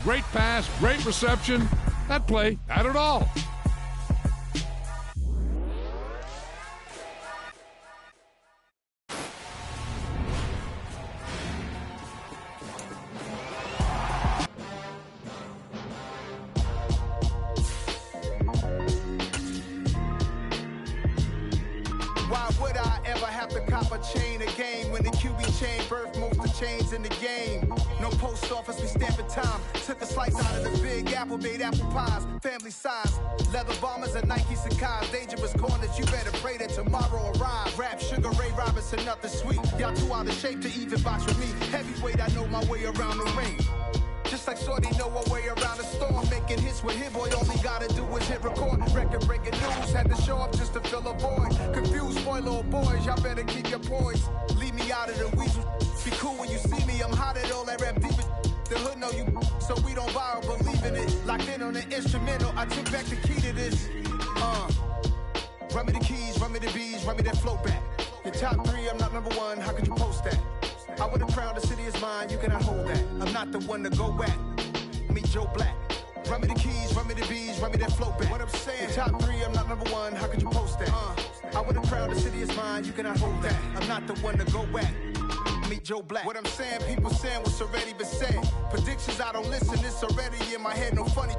Great pass, great reception. That play had it all. Why would I ever have to cop a chain again when the QB chain birthed most of the chains in the game? No post office, we stamping time. Took a slice out of the big apple, made apple pies, family size. Leather bombers and Nike Sacai's. Dangerous corners, you better pray that tomorrow arrives. Rap, Sugar Ray Robinson, nothing sweet. Y'all too out of shape to even box with me. Heavyweight, I know my way around the ring. Just like Shorty know her way around the storm. Making hits with Hit Boy, all he gotta do is hit record. Record breaking news, had to show up just to fill a void. Confused, boy, little boys, y'all better keep your poise. Leave me out of the weasel. Be cool when you see me, I'm hot at all that rap deep. The hood know you, so we don't borrow, believe in it. Locked in on the instrumental, I took back the key to this. Run me the keys, run me the bees, run me that flow back. Your top three, I'm not number one, how could you post that? I would have crowned the city is mine, you cannot hold that. I'm not the one to go back. Meet Joe Black. Run me the keys, run me the bees, run me that flow back. What I'm saying, your top three, I'm not number one, how could you post that? I would have crowned the city is mine, you cannot hold that. I'm not the one to go back. Meet Joe Black. What I'm saying, people saying what's already been said. Predictions, I don't listen, it's already in my head, no funny.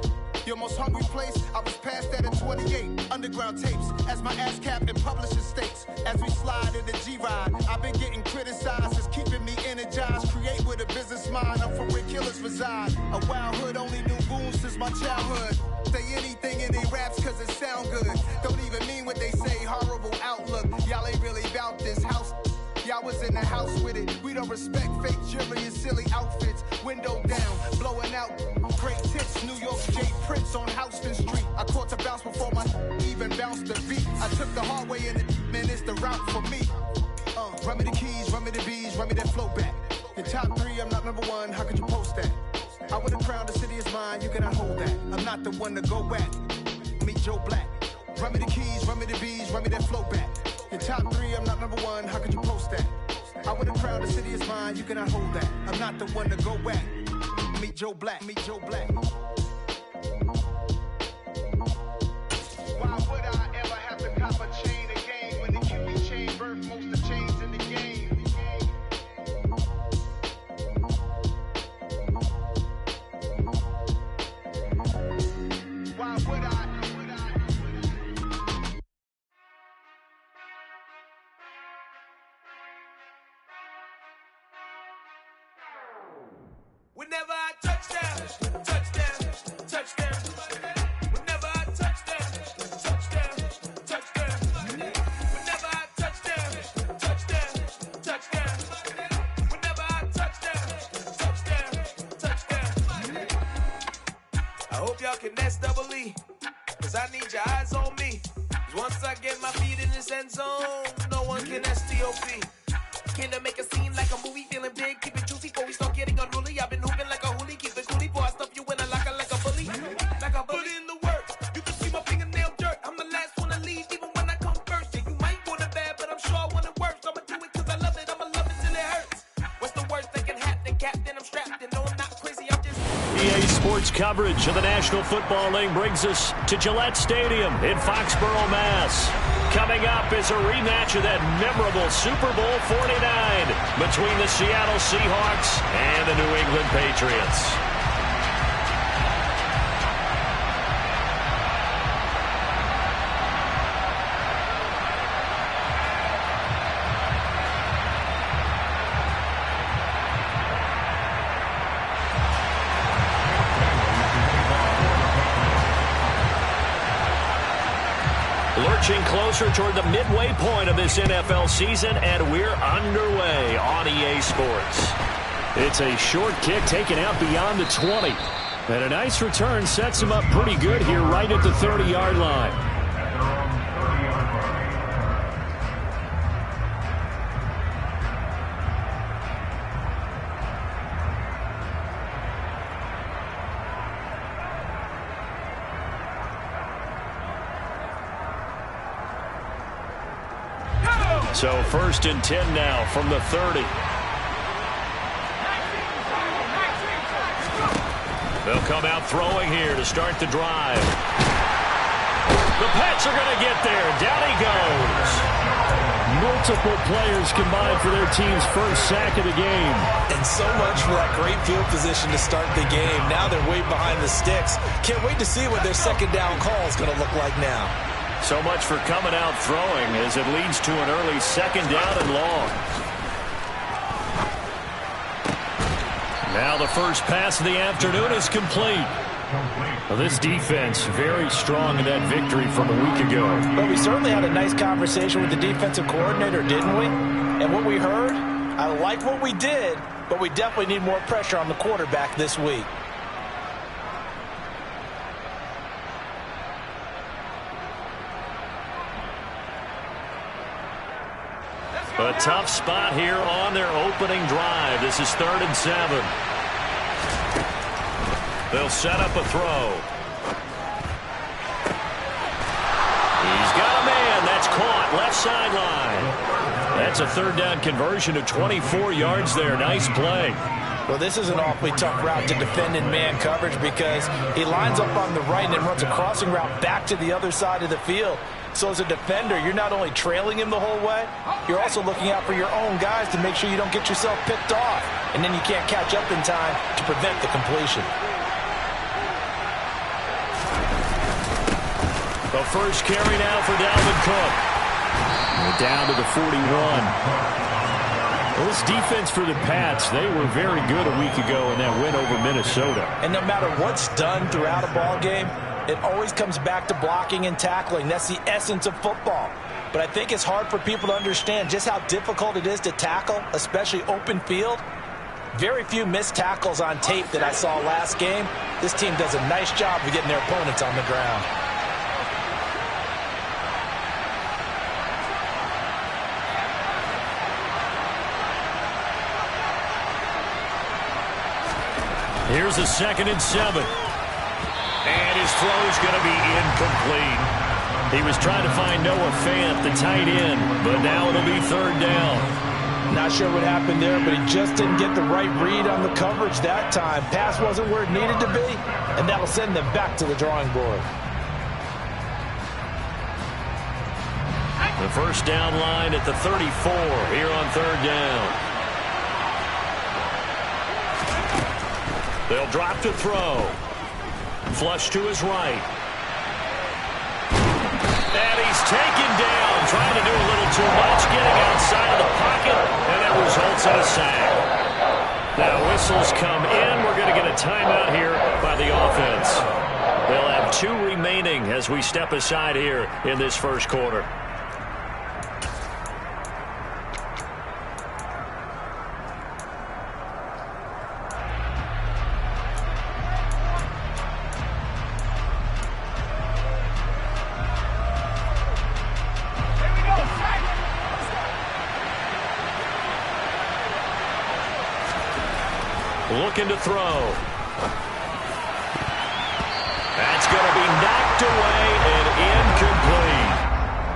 Your most hungry place, I was past that at 28. Underground tapes, as my ass cap in publishing states. As we slide in the G-Ride, I've been getting criticized, it's keeping me energized. Create with a business mind, I'm from where killers reside. A wild hood, only knew goons since my childhood. Say anything in they raps cause it sound good. Don't even mean what they say, horrible outlook. Y'all ain't really about this house. Y'all was in the house with it. We don't respect fake jewelry and silly outfits. Window down, blowing out great tits. New York J Prince on Houston Street. I caught the bounce before my even bounced the beat. I took the hard way in it, man, it's the route for me. Run me the keys, run me the bees, run me that flow back. Your top three, I'm not number one, how could you post that? I would have crowned the city is mine, you cannot hold that. I'm not the one to go back. Meet Joe Black. Run me the keys, run me the bees, run me that flow back. Your top three, I'm not number one, how could you post that? I would have crowned the city is mine, you cannot hold that. I'm not the one to go back. Meet Joe Black, meet Joe Black. Why would I ever have to cop a chain again when the QB chain birthed most of the chains in the game? Why would I? Whenever I touchdown, touchdown, touchdown. Whenever I touchdown, touchdown, touchdown. Whenever I touchdown, touchdown, touchdown. Whenever I touchdown, touchdown, touchdown. I hope y'all can nest double E, cause I need your eyes on me. Cause once I get my feet in this end zone, no one can STOP. Can I make a scene like a movie, feeling big, keep it juicy before we start getting unruly. I've been hooping like a hoolie, keep it coolie before I stuff you in a locker like a bully. Like a bully in the work, you can see my fingernail dirt. I'm the last one to leave, even when I come first. Yeah, you might want it bad, but I'm sure I want it worse. I'ma do it cause I love it, I'ma love it till it hurts. What's the worst that can happen, Captain? I'm strapped and no, I'm not crazy, I'm just... EA Sports coverage of the National Football League brings us to Gillette Stadium in Foxborough, Mass. Coming up is a rematch of that memorable Super Bowl 49 between the Seattle Seahawks and the New England Patriots. Lurching closer toward the midway point of this NFL season, and we're underway on EA Sports. It's a short kick taken out beyond the 20. And a nice return sets him up pretty good here right at the 30-yard line. So 1st and 10 now from the 30. They'll come out throwing here to start the drive. The Pats are going to get there. Down he goes. Multiple players combined for their team's first sack of the game. And so much for that great field position to start the game. Now they're way behind the sticks. Can't wait to see what their second down call is going to look like now. So much for coming out throwing as it leads to an early second down and long. Now the first pass of the afternoon is complete. Well, this defense very strong in that victory from a week ago. But we certainly had a nice conversation with the defensive coordinator, didn't we? And what we heard, I like what we did, but we definitely need more pressure on the quarterback this week. A tough spot here on their opening drive. This is 3rd and 7. They'll set up a throw. He's got a man. That's caught. Left sideline. That's a 3rd down conversion to 24 yards there. Nice play. Well, this is an awfully tough route to defend in man coverage because he lines up on the right and then runs a crossing route back to the other side of the field. So as a defender, you're not only trailing him the whole way, you're also looking out for your own guys to make sure you don't get yourself picked off. And then you can't catch up in time to prevent the completion. The first carry now for Dalvin Cook. We're down to the 41. Well, this defense for the Pats, they were very good a week ago in that win over Minnesota. And no matter what's done throughout a ball game, it always comes back to blocking and tackling. That's the essence of football. But I think it's hard for people to understand just how difficult it is to tackle, especially open field. Very few missed tackles on tape that I saw last game. This team does a nice job of getting their opponents on the ground. Here's a 2nd and 7. And his throw's going to be incomplete. He was trying to find Noah Fant, the tight end, but now it'll be 3rd down. Not sure what happened there, but he just didn't get the right read on the coverage that time. Pass wasn't where it needed to be, and that'll send them back to the drawing board. The first down line at the 34 here on 3rd down. They'll drop to throw. Flush to his right. And he's taken down, trying to do a little too much, getting outside of the pocket, and that results in a sack. Now whistles come in. We're going to get a timeout here by the offense. They'll have 2 remaining as we step aside here in this first quarter. Looking to throw. That's going to be knocked away and incomplete.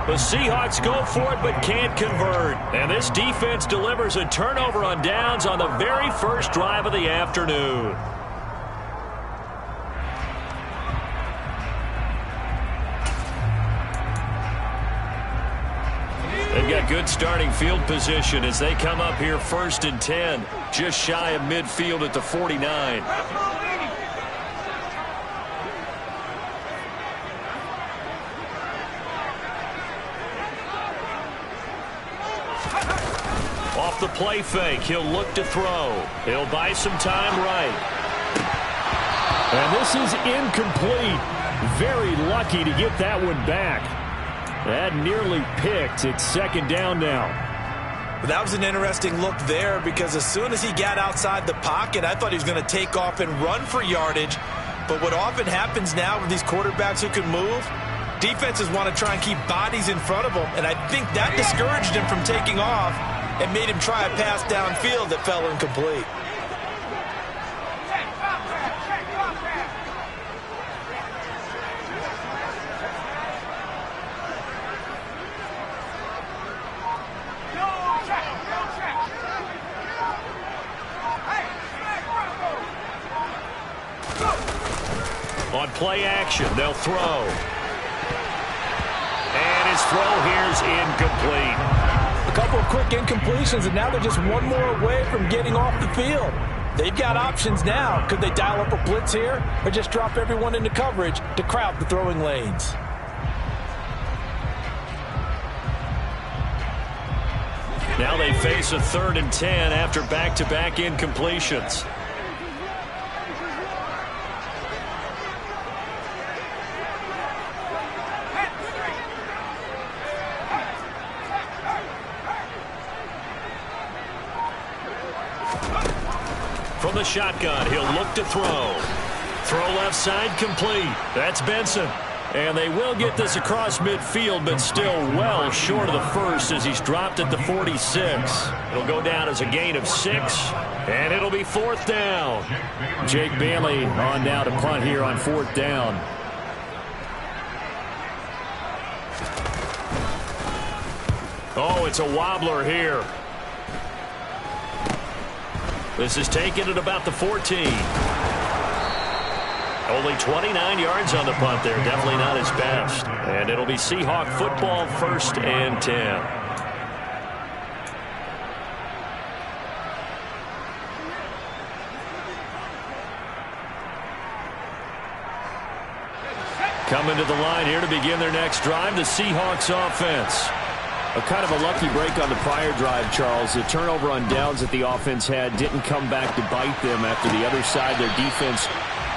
The Seahawks go for it but can't convert. And this defense delivers a turnover on downs on the very first drive of the afternoon. They've got good starting field position as they come up here 1st and 10, just shy of midfield at the 49. Off the play fake, he'll look to throw. He'll buy some time right. And this is incomplete. Very lucky to get that one back. That nearly picked. It's 2nd down now. That was an interesting look there because as soon as he got outside the pocket, I thought he was going to take off and run for yardage. But what often happens now with these quarterbacks who can move, defenses want to try and keep bodies in front of them. And I think that discouraged him from taking off and made him try a pass downfield that fell incomplete. Go! On play action, they'll throw. And his throw here's incomplete. A couple of quick incompletions, and now they're just one more away from getting off the field. They've got options now. Could they dial up a blitz here or just drop everyone into coverage to crowd the throwing lanes? Now they face a 3rd and 10 after back-to-back incompletions. From the shotgun, he'll look to throw. Throw left side complete. That's Benson. And they will get this across midfield, but still well short of the first as he's dropped at the 46. It'll go down as a gain of 6, and it'll be 4th down. Jake Bailey on now to punt here on 4th down. Oh, it's a wobbler here. This is taken at about the 14. Only 29 yards on the punt there. Definitely not his best. And it'll be Seahawk football, 1st and 10. Coming to the line here to begin their next drive, the Seahawks offense. A kind of a lucky break on the prior drive, Charles. The turnover on downs that the offense had didn't come back to bite them after the other side. Their defense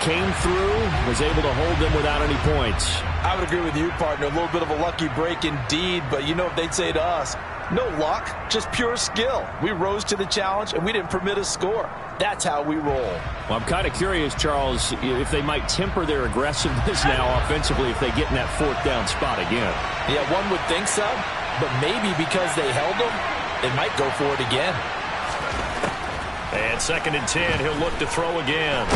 came through, was able to hold them without any points. I would agree with you, partner. A little bit of a lucky break indeed, but you know what they'd say to us? No luck, just pure skill. We rose to the challenge, and we didn't permit a score. That's how we roll. Well, I'm kind of curious, Charles, if they might temper their aggressiveness now offensively if they get in that 4th down spot again. Yeah, one would think so, but maybe because they held them, they might go for it again. And 2nd and 10, he'll look to throw again.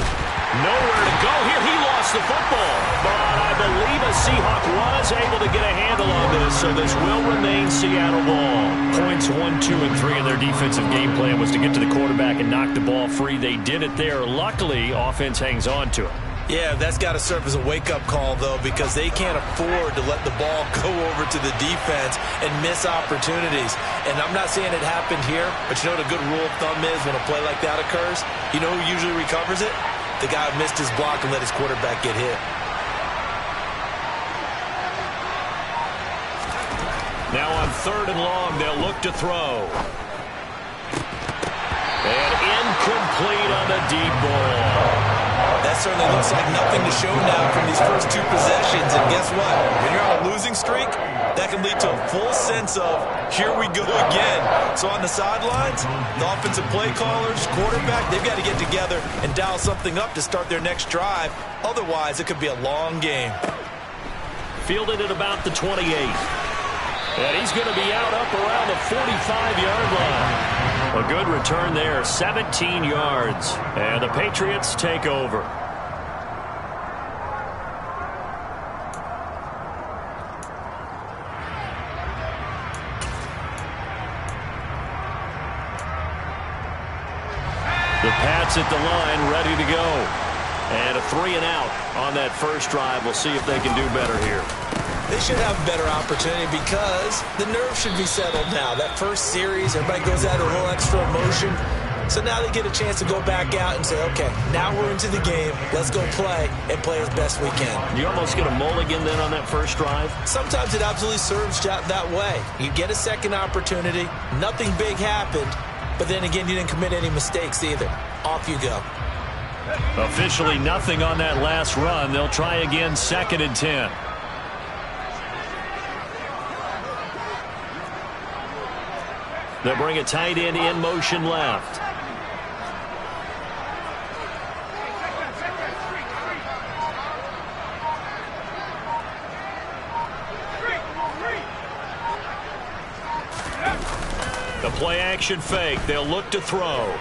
Nowhere to go here. He lost the football. But I believe a Seahawk was able to get a handle on this, so this will remain Seattle ball. Points 1, 2, and 3 in their defensive game plan was to get to the quarterback and knock the ball free. They did it there. Luckily, offense hangs on to it. Yeah, that's got to serve as a wake-up call, though, because they can't afford to let the ball go over to the defense and miss opportunities. And I'm not saying it happened here, but you know what a good rule of thumb is when a play like that occurs? You know who usually recovers it? The guy who missed his block and let his quarterback get hit. Now on 3rd and long, they'll look to throw. And incomplete on the deep ball. That certainly looks like nothing to show now from these first 2 possessions. And guess what? When you're on a losing streak, that can lead to a full sense of, here we go again. So on the sidelines, the offensive play callers, quarterback, they've got to get together and dial something up to start their next drive. Otherwise, it could be a long game. Fielded at about the 28. And he's going to be out up around the 45-yard line. A good return there, 17 yards. And the Patriots take over. The Pats at the line, ready to go. And a 3 and out on that first drive. We'll see if they can do better here. They should have a better opportunity because the nerves should be settled now. That first series, everybody goes out a little extra emotion. So now they get a chance to go back out and say, okay, now we're into the game. Let's go play and play as best we can. You almost get a mulligan then on that first drive? Sometimes it absolutely serves that way. You get a second opportunity. Nothing big happened. But then again, you didn't commit any mistakes either. Off you go. Officially nothing on that last run. They'll try again, 2nd and 10. They'll bring a tight end in motion left. The play action fake. They'll look to throw.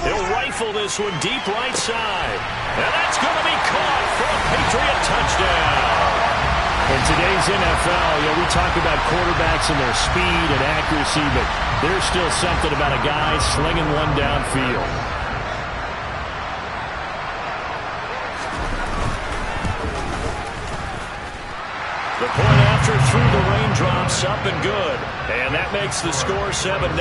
He'll rifle this one deep right side. And that's going to be caught for a Patriot touchdown. In today's NFL, we talk about quarterbacks and their speed and accuracy, but there's still something about a guy slinging one downfield. The point after through the raindrops, up and good. And that makes the score 7-0.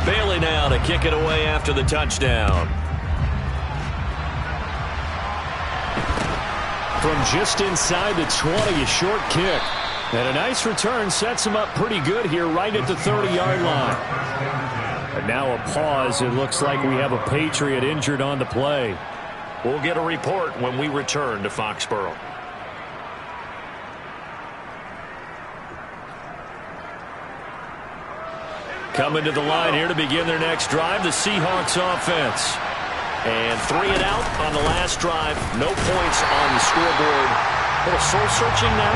Bailey now to kick it away after the touchdown. From just inside the 20, a short kick. And a nice return sets him up pretty good here right at the 30-yard line. And now a pause. It looks like we have a Patriot injured on the play. We'll get a report when we return to Foxborough. Coming to the line here to begin their next drive, the Seahawks offense. And 3 and out on the last drive. No points on the scoreboard. A little soul-searching now?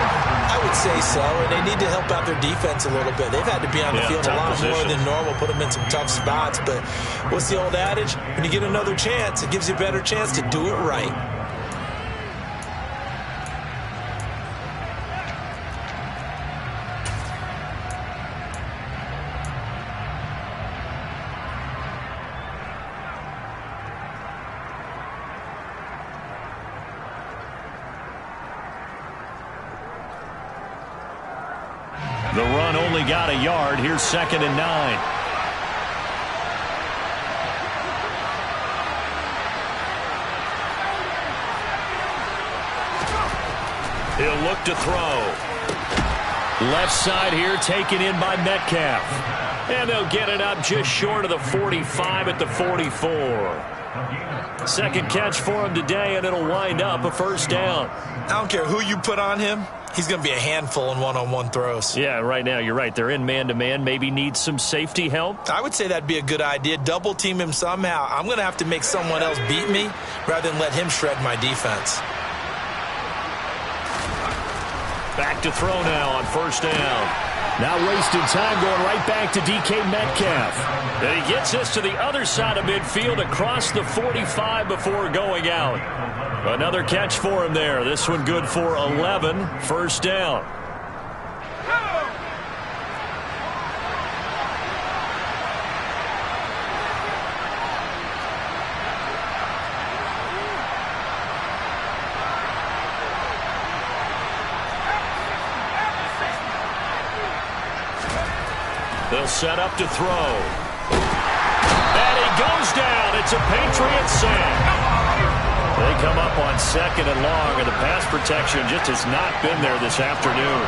I would say so, and they need to help out their defense a little bit. They've had to be on the field a lot more than normal, put them in some tough spots. But what's the old adage? When you get another chance, it gives you a better chance to do it right. The run only got a yard. Here's 2nd and 9. He'll look to throw. Left side here taken in by Metcalf. And they'll get it up just short of the 45 at the 44. Second catch for him today, and it'll wind up a first down. I don't care who you put on him. He's going to be a handful in one-on-one throws. Yeah, right now you're right. They're in man-to-man. Maybe need some safety help. I would say that'd be a good idea. Double team him somehow. I'm going to have to make someone else beat me rather than let him shred my defense. Back to throw now on first down. Not wasting time, going right back to DK Metcalf. And he gets this to the other side of midfield across the 45 before going out. Another catch for him there. This one good for 11. First down. They'll set up to throw. And he goes down. It's a Patriot sack. They come up on 2nd and long, and the pass protection just has not been there this afternoon.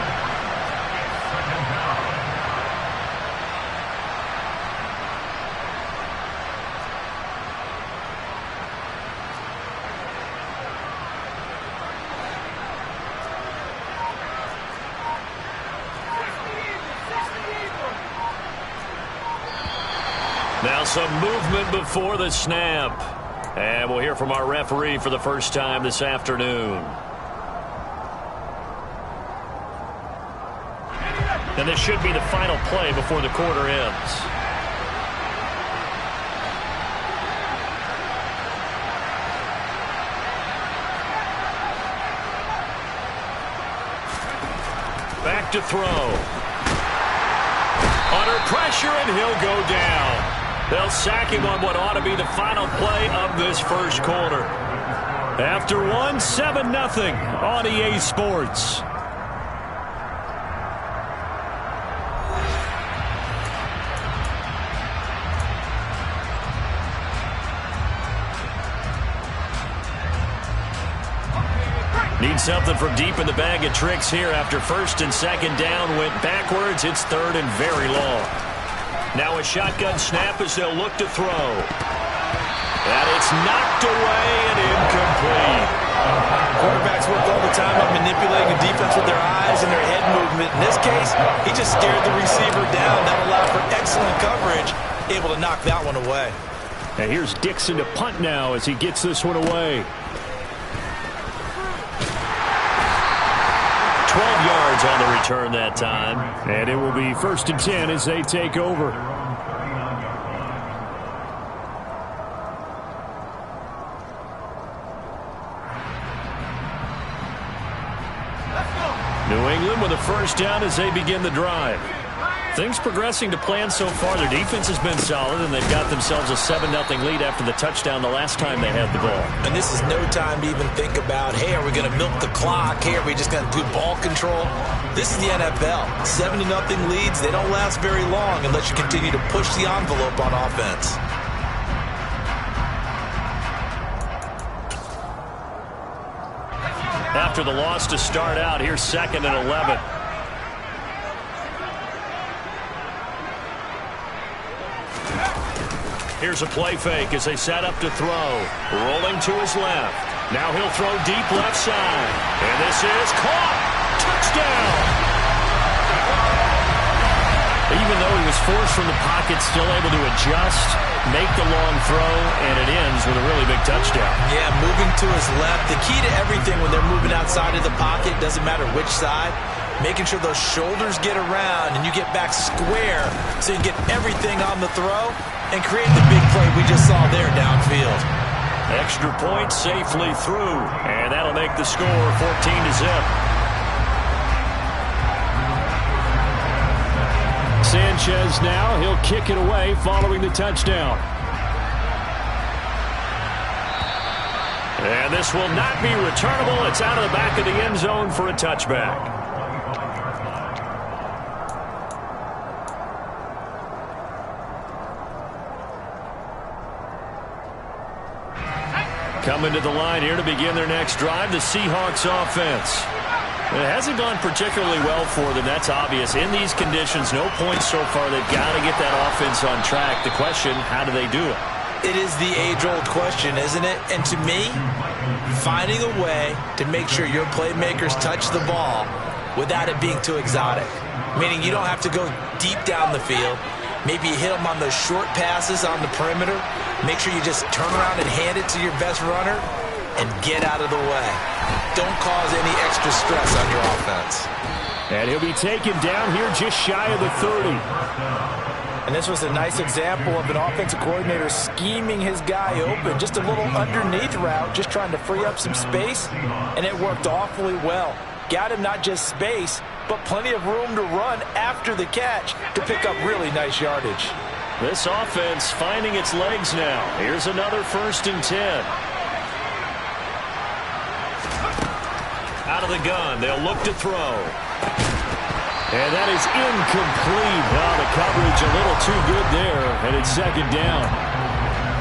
Now some movement before the snap. And we'll hear from our referee for the first time this afternoon. And this should be the final play before the quarter ends. Back to throw. Under pressure, and he'll go down. They'll sack him on what ought to be the final play of this first quarter. After one, 7-0 on EA Sports. Need something from deep in the bag of tricks here after 1st and 2nd down. Went backwards. It's 3rd and very long. Now a shotgun snap as they'll look to throw. And it's knocked away and incomplete. Quarterbacks work all the time on manipulating the defense with their eyes and their head movement. In this case, he just stared the receiver down. That allowed for excellent coverage, able to knock that one away. And here's Dixon to punt now as he gets this one away. 12 yards on the return that time. And it will be 1st and 10 as they take over. New England with a first down as they begin the drive. Things progressing to plan so far. Their defense has been solid, and they've got themselves a 7-0 lead after the touchdown the last time they had the ball. And this is no time to even think about, hey, are we going to milk the clock? Hey, are we just going to do ball control? This is the NFL. 7-0 leads, they don't last very long unless you continue to push the envelope on offense. After the loss to start out, here's 2nd and 11. Here's a play fake as they set up to throw. Rolling to his left. Now he'll throw deep left side. And this is caught. Touchdown. Even though he was forced from the pocket, still able to adjust, make the long throw, and it ends with a really big touchdown. Yeah, moving to his left. The key to everything when they're moving outside of the pocket, doesn't matter which side, making sure those shoulders get around and you get back square so you get everything on the throw and create the big play we just saw there downfield. Extra point safely through, and that'll make the score 14-0. Sanchez now, he'll kick it away following the touchdown. And this will not be returnable. It's out of the back of the end zone for a touchback. Coming to the line here to begin their next drive, the Seahawks offense. It hasn't gone particularly well for them, that's obvious. In these conditions, no points so far. They've got to get that offense on track. The question, how do they do it? It is the age-old question, isn't it? And to me, finding a way to make sure your playmakers touch the ball without it being too exotic. Meaning you don't have to go deep down the field. Maybe you hit them on those short passes on the perimeter. Make sure you just turn around and hand it to your best runner and get out of the way. Don't cause any extra stress on your offense. And he'll be taken down here just shy of the 30. And this was a nice example of an offensive coordinator scheming his guy open. Just a little underneath route, just trying to free up some space, and it worked awfully well. Got him not just space, but plenty of room to run after the catch to pick up really nice yardage. This offense finding its legs now. Here's another 1st and 10. Out of the gun, they'll look to throw. And that is incomplete. Well, the coverage a little too good there, and it's 2nd down.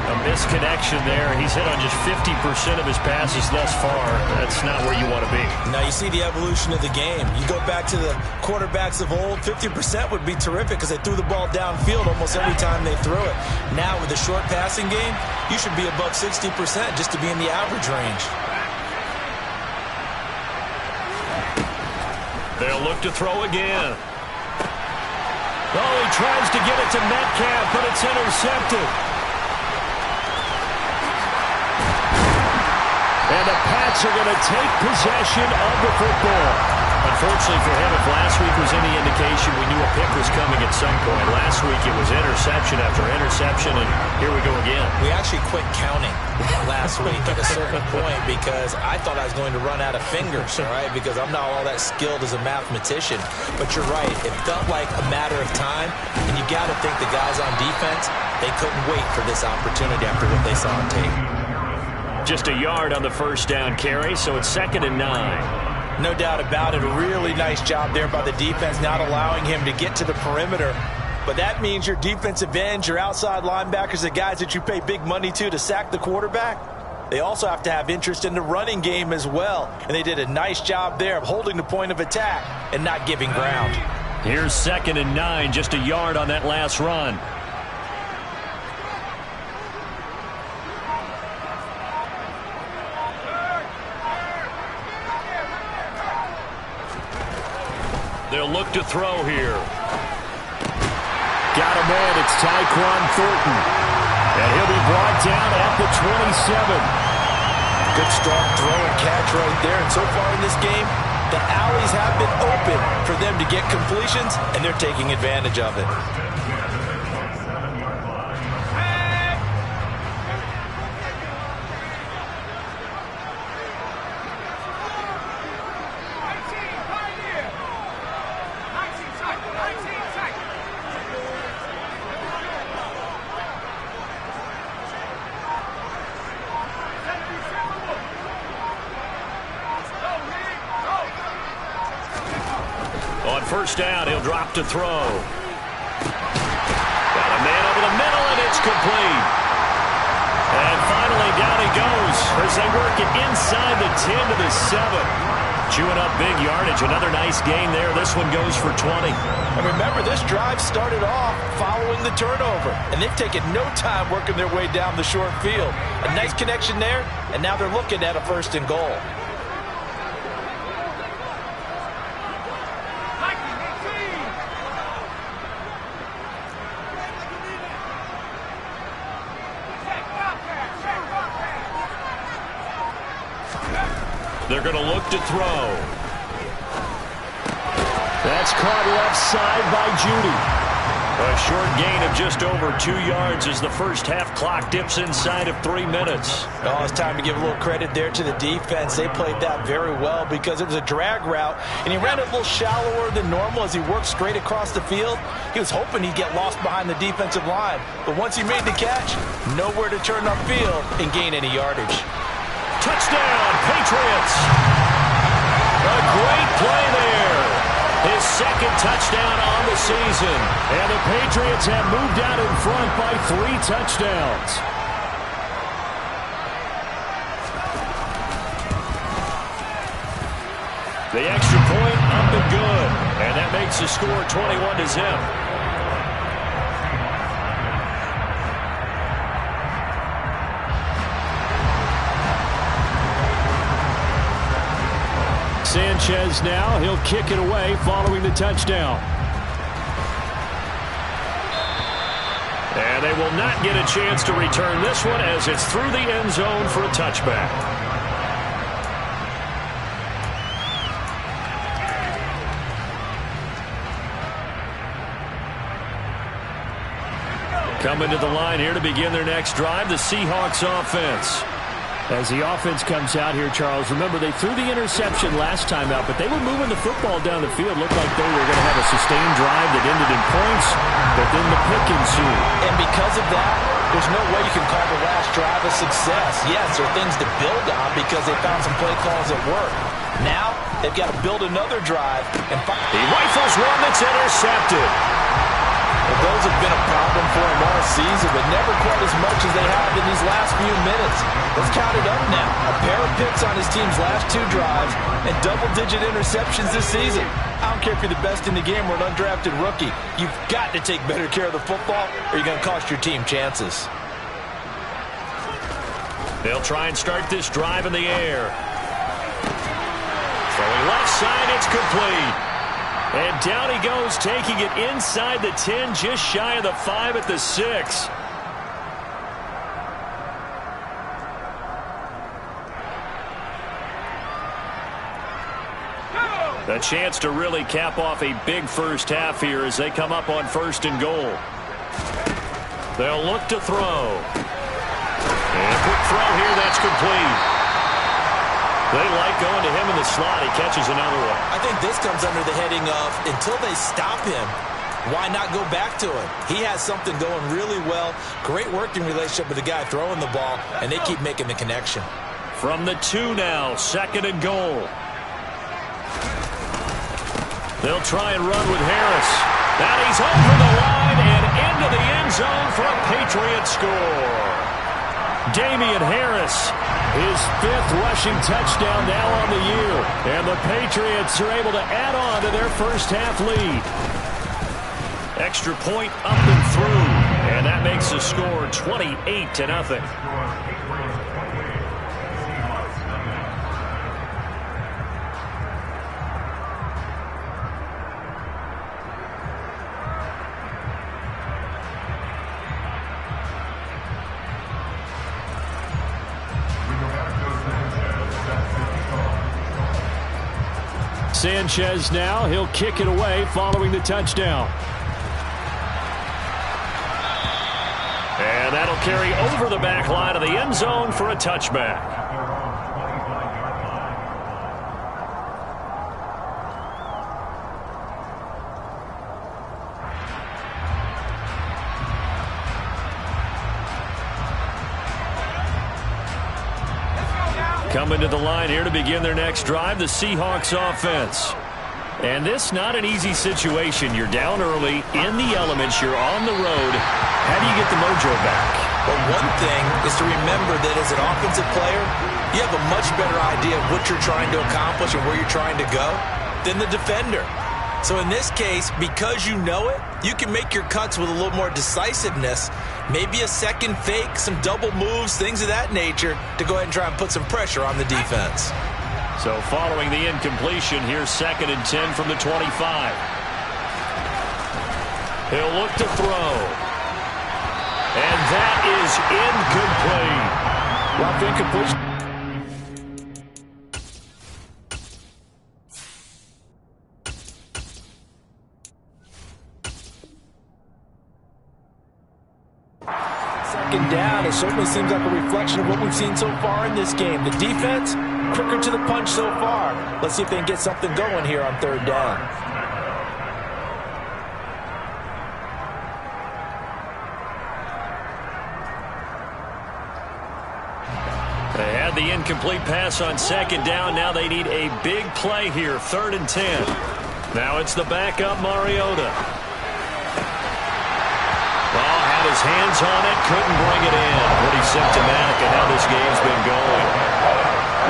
A misconnection there. He's hit on just 50% of his passes thus far. That's not where you want to be. Now you see the evolution of the game. You go back to the quarterbacks of old, 50% would be terrific because they threw the ball downfield almost every time they threw it. Now with the short passing game, you should be above 60% just to be in the average range. They'll look to throw again. Oh, he tries to get it to Metcalf, but it's intercepted. And the Pats are going to take possession of the football. Unfortunately for him, if last week was any indication, we knew a pick was coming at some point. Last week it was interception after interception, and here we go again. We actually quit counting last week at a certain point because I thought I was going to run out of fingers, all right, because I'm not all that skilled as a mathematician. But you're right. It felt like a matter of time, and you got to think the guys on defense, they couldn't wait for this opportunity after what they saw on tape. Just a yard on the 1st down carry, so it's 2nd and 9. No doubt about it. A really nice job there by the defense, not allowing him to get to the perimeter. But that means your defensive ends, your outside linebackers, the guys that you pay big money to sack the quarterback, they also have to have interest in the running game as well. And they did a nice job there of holding the point of attack and not giving ground. Here's 2nd and 9, just a yard on that last run. They'll look to throw here. Got a man. It's Tyquan Thornton. And he'll be brought down at the 27. Good strong throw and catch right there. And so far in this game, the alleys have been open for them to get completions, and they're taking advantage of it. first down. He'll drop to throw. Got a man over the middle, and it's complete. And finally, down he goes as they work it inside the 10 to the 7. Chewing up big yardage. Another nice gain there. This one goes for 20. And remember, this drive started off following the turnover. And they've taken no time working their way down the short field. A nice connection there, and now they're looking at a 1st and goal. They're going to look to throw. That's caught left side by Judy. A short gain of just over 2 yards as the first half clock dips inside of 3 minutes. Oh, it's time to give a little credit there to the defense. They played that very well because it was a drag route, and he ran it a little shallower than normal as he worked straight across the field. He was hoping he'd get lost behind the defensive line, but once he made the catch, nowhere to turn upfield and gain any yardage. Touchdown, Patriots! A great play there. His second touchdown on the season. And the Patriots have moved out in front by 3 touchdowns. The extra point up and good. And that makes the score 21-0. Sanchez now, he'll kick it away following the touchdown. And they will not get a chance to return this one as it's through the end zone for a touchback. Coming to the line here to begin their next drive, the Seahawks offense. As the offense comes out here, Charles, remember they threw the interception last time out, but they were moving the football down the field. Looked like they were going to have a sustained drive that ended in points, but then the pick ensued. And because of that, there's no way you can call the last drive a success. Yes, there are things to build on because they found some play calls that work. Now, they've got to build another drive. And he rifles one that's intercepted. Well, those have been a problem for him all season, but never quite as much as they have in these last few minutes. Let's count it up now. A pair of picks on his team's last 2 drives and double-digit interceptions this season. I don't care if you're the best in the game or an undrafted rookie. You've got to take better care of the football or you're going to cost your team chances. They'll try and start this drive in the air. Throwing left side, it's complete. And down he goes, taking it inside the 10, just shy of the 5 at the 6. A chance to really cap off a big first half here as they come up on 1st and goal. They'll look to throw. And a quick throw here, that's complete. They like going to him in the slot. He catches another one. I think this comes under the heading of until they stop him, why not go back to him? He has something going really well. Great working relationship with the guy throwing the ball, and they keep making the connection. From the 2 now, 2nd and goal. They'll try and run with Harris. Now he's over the line and into the end zone for a Patriot score. Damian Harris, his 5th rushing touchdown now on the year. And the Patriots are able to add on to their first half lead. Extra point up and through. And that makes the score 28-0. Sanchez now, he'll kick it away following the touchdown. And that'll carry over the back line of the end zone for a touchback. Coming to the line here to begin their next drive, the Seahawks offense. And this not an easy situation. You're down early, in the elements, you're on the road. How do you get the mojo back? Well, one thing is to remember that as an offensive player, you have a much better idea of what you're trying to accomplish and where you're trying to go than the defender. So in this case, because you know it, you can make your cuts with a little more decisiveness, maybe a second fake, some double moves, things of that nature, to go ahead and try and put some pressure on the defense. So following the incompletion, here's 2nd and 10 from the 25. He'll look to throw. And that is incomplete. Rough incompletion. Second down, it certainly seems like a reflection of what we've seen so far in this game. The defense, quicker to the punch so far. Let's see if they can get something going here on 3rd down. They had the incomplete pass on 2nd down. Now they need a big play here, 3rd and 10. Now it's the backup Mariota. Ball had his hands on it, couldn't bring it in. Pretty symptomatic of how this game's been going.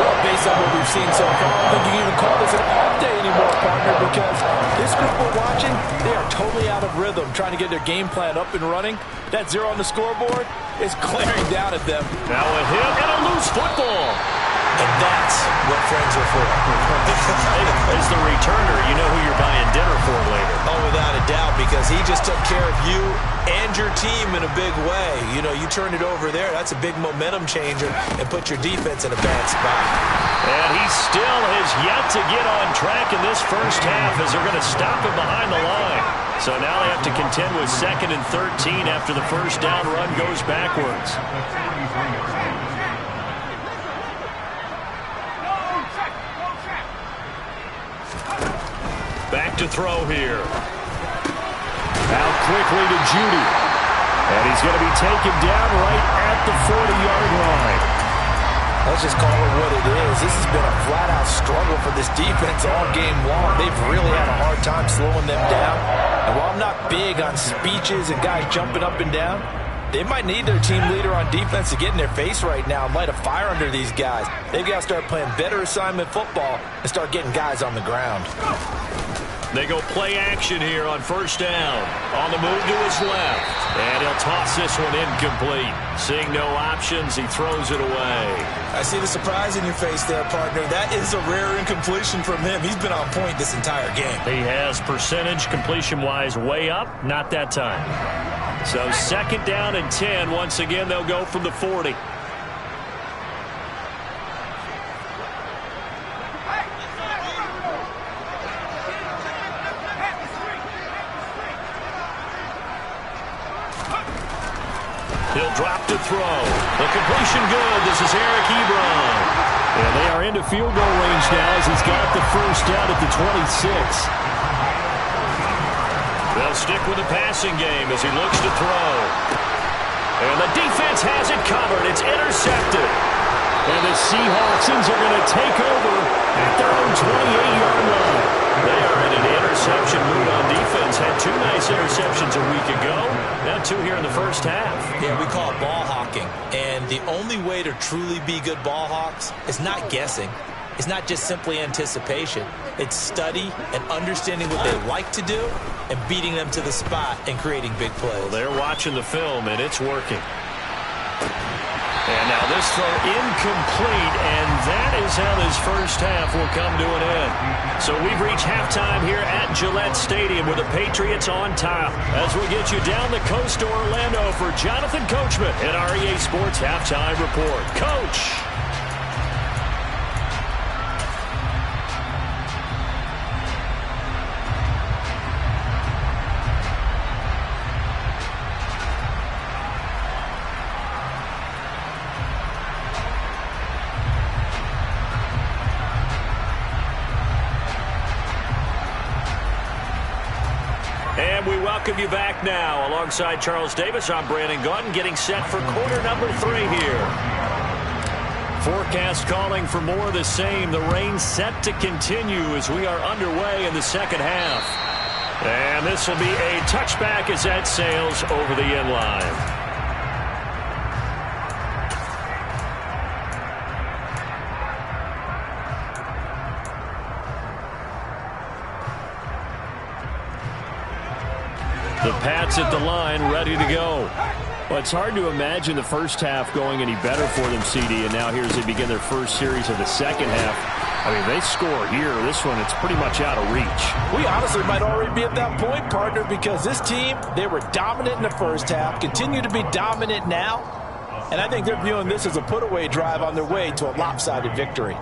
Well, based on what we've seen so far, I don't think you can even call this an off day anymore, partner, because this group we're watching, they are totally out of rhythm, trying to get their game plan up and running. That 0 on the scoreboard is glaring down at them. Now a hit and a loose football. And that's what friends are for. As the returner, you know who you're buying dinner for later. Oh, without a doubt, because he just took care of you and your team in a big way. You know, you turn it over there, that's a big momentum changer and put your defense in a bad spot. And he still has yet to get on track in this first half as they're going to stop him behind the line. So now they have to contend with 2nd and 13 after the first down run goes backwards. Back to throw here. Out quickly to Judy. And he's going to be taken down right at the 40-yard line. Let's just call it what it is. This has been a flat-out struggle for this defense all game long. They've really had a hard time slowing them down. And while I'm not big on speeches and guys jumping up and down, they might need their team leader on defense to get in their face right now and light a fire under these guys. They've got to start playing better assignment football and start getting guys on the ground. They go play action here on 1st down. On the move to his left. And he'll toss this one incomplete. Seeing no options, he throws it away. I see the surprise in your face there, partner. That is a rare incompletion from him. He's been on point this entire game. He has percentage completion-wise way up. Not that time. So 2nd down and 10. Once again, they'll go from the 40. He'll drop to throw. The completion good. This is Eric Ebron. And they are into field goal range now as he's got the first down at the 26. They'll stick with the passing game as he looks to throw. And the defense has it covered. It's intercepted. And the Seahawks are going to take over at their own 28-yard line. They are in an interception mood on defense. Had 2 nice interceptions a week ago. Now 2 here in the first half. Yeah, we call it ball hawking. And the only way to truly be good ball hawks is not guessing. It's not just simply anticipation. It's study and understanding what they like to do and beating them to the spot and creating big plays. Well, they're watching the film, and it's working. And now this throw incomplete, and that is how this first half will come to an end. So we've reached halftime here at Gillette Stadium with the Patriots on top. As we get you down the coast to Orlando for Jonathan Coachman at REA Sports Halftime Report. Coach! And we welcome you back now. Alongside Charles Davis, I'm Brandon Gaudin, getting set for quarter number 3 here. Forecast calling for more of the same. The rain set to continue as we are underway in the second half. And this will be a touchback as that sails over the end line. The Pats at the line, ready to go. Well, it's hard to imagine the first half going any better for them, CD, and now here as they begin their first series of the second half. I mean, they score here. This one, it's pretty much out of reach. We honestly might already be at that point, partner, because this team, they were dominant in the first half, continue to be dominant now, and I think they're viewing this as a put-away drive on their way to a lopsided victory.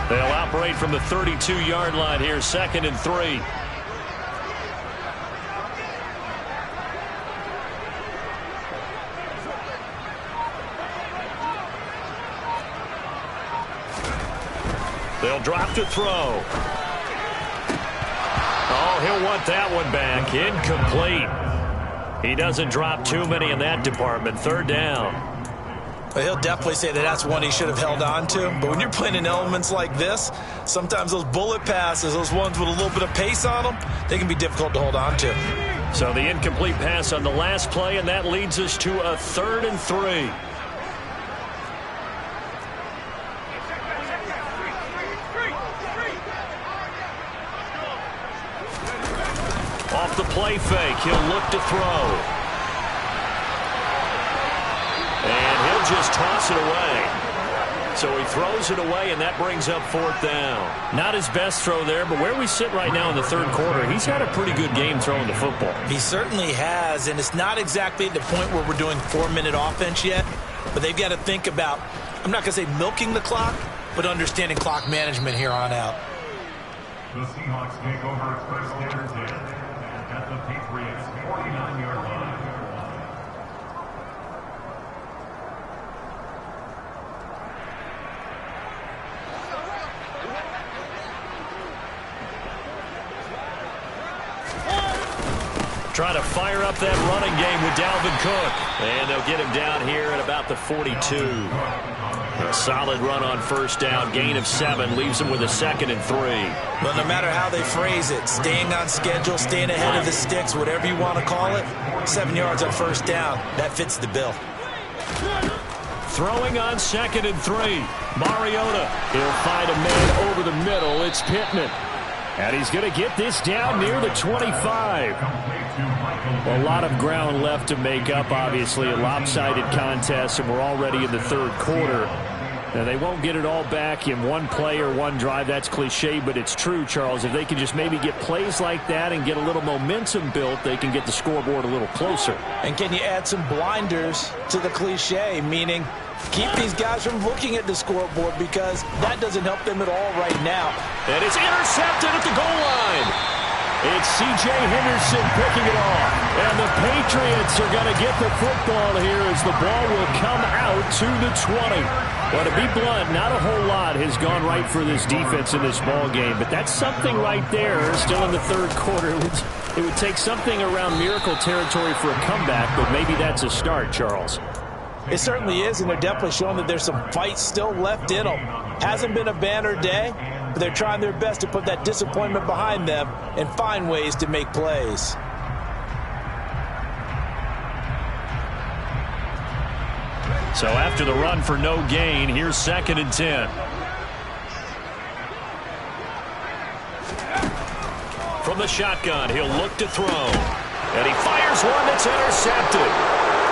They'll operate from the 32-yard line here, 2nd and 3. They'll drop to throw. Oh, he'll want that one back. Incomplete. He doesn't drop too many in that department. 3rd down. But he'll definitely say that that's one he should have held on to. But when you're playing in elements like this, sometimes those bullet passes, those ones with a little bit of pace on them, they can be difficult to hold on to. So the incomplete pass on the last play, and that leads us to a 3rd and 3. Off the play fake, he'll look to throw. And he'll just toss it away. So he throws it away, and that brings up 4th down. Not his best throw there, but where we sit right now in the 3rd quarter, he's had a pretty good game throwing the football. He certainly has, and it's not exactly at the point where we're doing 4-minute offense yet, but they've got to think about, I'm not going to say milking the clock, but understanding clock management here on out. The Seahawks take over first and 10 at the Patriots' 49-yard line. Try to fire up that running game with Dalvin Cook. And they'll get him down here at about the 42. A solid run on 1st down. Gain of 7 leaves him with a 2nd and 3. Well, no matter how they phrase it, staying on schedule, staying ahead of the sticks, whatever you want to call it, 7 yards on 1st down, that fits the bill. Throwing on 2nd and 3. Mariota. He'll find a man over the middle. It's Pittman. And he's going to get this down near the 25. Well, a lot of ground left to make up, obviously, a lopsided contest, and we're already in the 3rd quarter. Now, they won't get it all back in one play or one drive. That's cliche, but it's true, Charles. If they can just maybe get plays like that and get a little momentum built, they can get the scoreboard a little closer. And can you add some blinders to the cliche, meaning keep these guys from looking at the scoreboard, because that doesn't help them at all right now. And it's intercepted at the goal line. It's C.J. Henderson picking it off. And the Patriots are going to get the football here as the ball will come out to the 20. Well, to be blunt, not a whole lot has gone right for this defense in this ball game, but that's something right there still in the 3rd quarter. It would take something around miracle territory for a comeback, but maybe that's a start, Charles. It certainly is, and they're definitely showing that there's some fight still left in them. Hasn't been a banner day, but they're trying their best to put that disappointment behind them and find ways to make plays. So after the run for no gain, here's 2nd and 10. From the shotgun, he'll look to throw. And he fires one that's intercepted.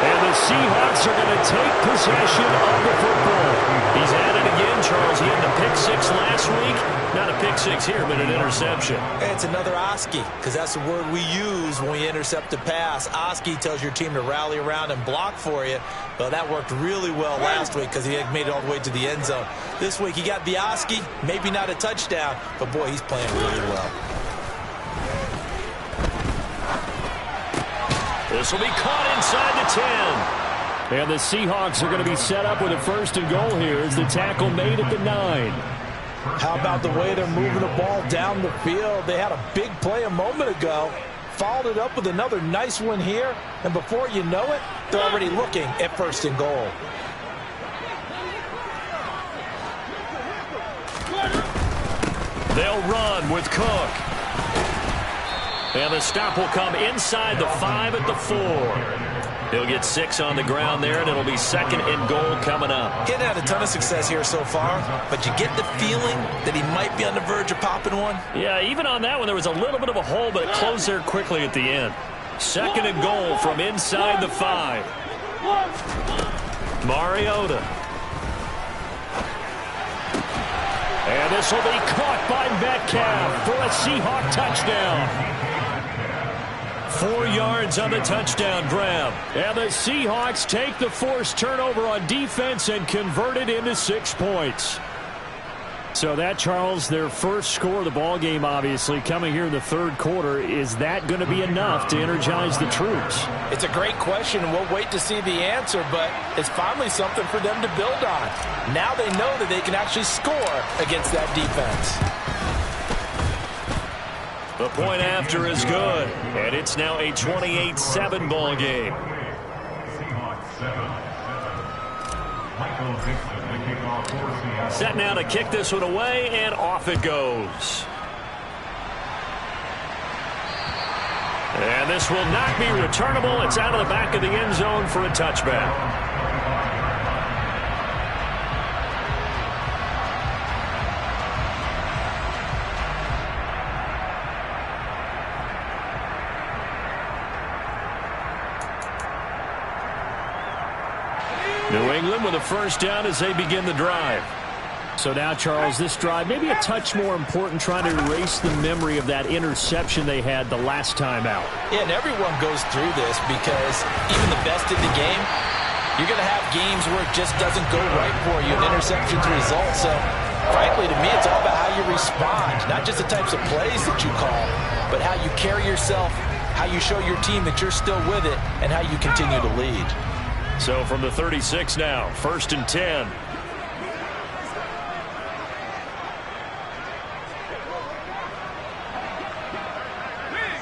And the Seahawks are going to take possession of the football. He's at it again, Charles. He had the pick 6 last week. Not a pick 6 here, but an interception. It's another Oski, because that's the word we use when we intercept a pass. Oski tells your team to rally around and block for you. Well, that worked really well last week because he had made it all the way to the end zone. This week he got the Oski, maybe not a touchdown, but boy, he's playing really well. This will be caught inside the 10. And the Seahawks are going to be set up with a 1st and goal here as the tackle made at the 9. How about the way they're moving the ball down the field? They had a big play a moment ago, followed it up with another nice one here, and before you know it, they're already looking at first and goal. They'll run with Cook. And the stop will come inside the 5 at the 4. He'll get 6 on the ground there, and it'll be second and goal coming up. He hadn't had a ton of success here so far, but you get the feeling that he might be on the verge of popping one. Yeah, even on that one, there was a little bit of a hole, but it closed there quickly at the end. Second and goal from inside the 5. Mariota. And this will be caught by Metcalf for a Seahawk touchdown. 4 yards on the touchdown grab. And the Seahawks take the forced turnover on defense and convert it into 6 points. So that, Charles, their first score of the ball game, obviously, coming here in the third quarter. Is that going to be enough to energize the troops? It's a great question, and we'll wait to see the answer, but it's finally something for them to build on. Now they know that they can actually score against that defense. The point after is good, and it's now a 28-7 ball game. Set now to kick this one away, and off it goes. And this will not be returnable. It's out of the back of the end zone for a touchback. New England with a first down as they begin the drive. So now, Charles, this drive maybe a touch more important, trying to erase the memory of that interception they had the last time out. Yeah, and everyone goes through this because even the best in the game, you're going to have games where it just doesn't go right for you, and interceptions result. So, frankly, to me, it's all about how you respond, not just the types of plays that you call, but how you carry yourself, how you show your team that you're still with it, and how you continue to lead. So from the 36 now, first and 10.